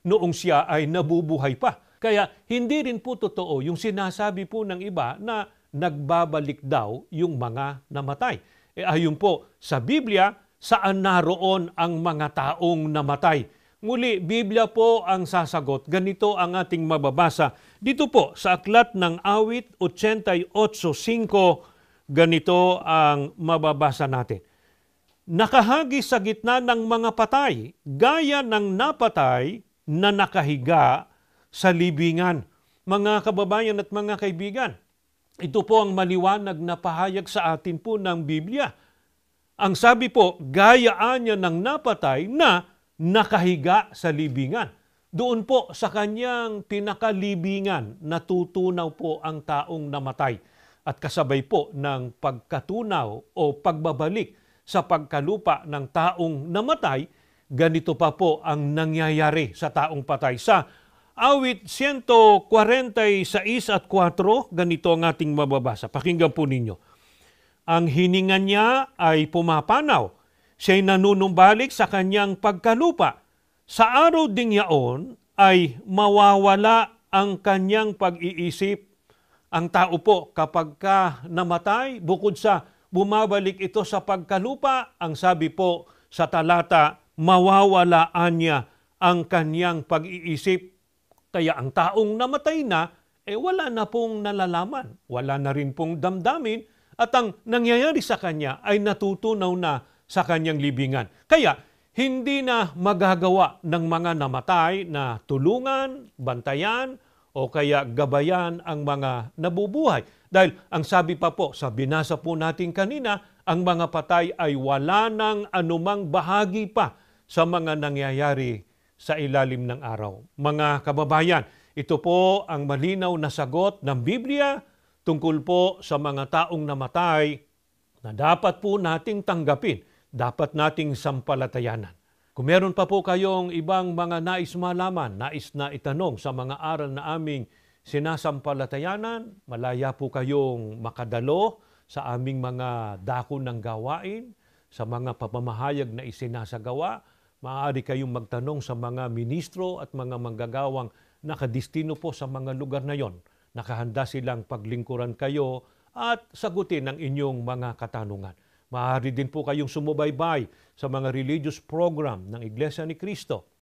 noong siya ay nabubuhay pa. Kaya hindi rin po totoo yung sinasabi po ng iba na nagbabalik daw yung mga namatay. Ayon po sa Biblia, saan naroon ang mga taong namatay? Muli, Biblia po ang sasagot. Ganito ang ating mababasa. Dito po sa Aklat ng Awit 88:5, ganito ang mababasa natin. Nakahagis sa gitna ng mga patay, gaya ng napatay na nakahiga sa libingan. Mga kababayan at mga kaibigan, ito po ang maliwanag na pahayag sa atin po ng Biblia. Ang sabi po, gayaan niya ng napatay na nakahiga sa libingan. Doon po sa kanyang pinakalibingan, natutunaw po ang taong namatay. At kasabay po ng pagkatunaw o pagbabalik sa pagkalupa ng taong namatay, ganito pa po ang nangyayari sa taong patay. Sa Awit 146:4, ganito ang ating mababasa. Pakinggan po ninyo. Ang hininga niya ay pumapanaw. Siya'y nanunumbalik sa kanyang pagkalupa. Sa araw ding yaon ay mawawala ang kanyang pag-iisip. Ang tao po kapag ka namatay, bukod sa bumabalik ito sa pagkalupa, ang sabi po sa talata, mawawalaan niya ang kanyang pag-iisip. Kaya ang taong namatay na, wala na pong nalalaman, wala na rin pong damdamin, at ang nangyayari sa kanya ay natutunaw na sa kanyang libingan. Kaya hindi na magagawa ng mga namatay na tulungan, bantayan, o kaya gabayan ang mga nabubuhay. Dahil ang sabi pa po sa binasa po natin kanina, ang mga patay ay wala ng anumang bahagi pa sa mga nangyayari sa ilalim ng araw. Mga kababayan, ito po ang malinaw na sagot ng Biblia tungkol po sa mga taong namatay na dapat po nating tanggapin, dapat nating sampalatayanan. Kung meron pa po kayong ibang mga nais malaman, nais na itanong sa mga aral na aming sinasampalatayanan, malaya po kayong makadalo sa aming mga dako ng gawain, sa mga papamahayag na isinasagawa. Maaari kayong magtanong sa mga ministro at mga manggagawang nakadistino po sa mga lugar na yon. Nakahanda silang paglingkuran kayo at sagutin ang inyong mga katanungan. Maaari din po kayong sumubaybay sa mga religious program ng Iglesia ni Cristo.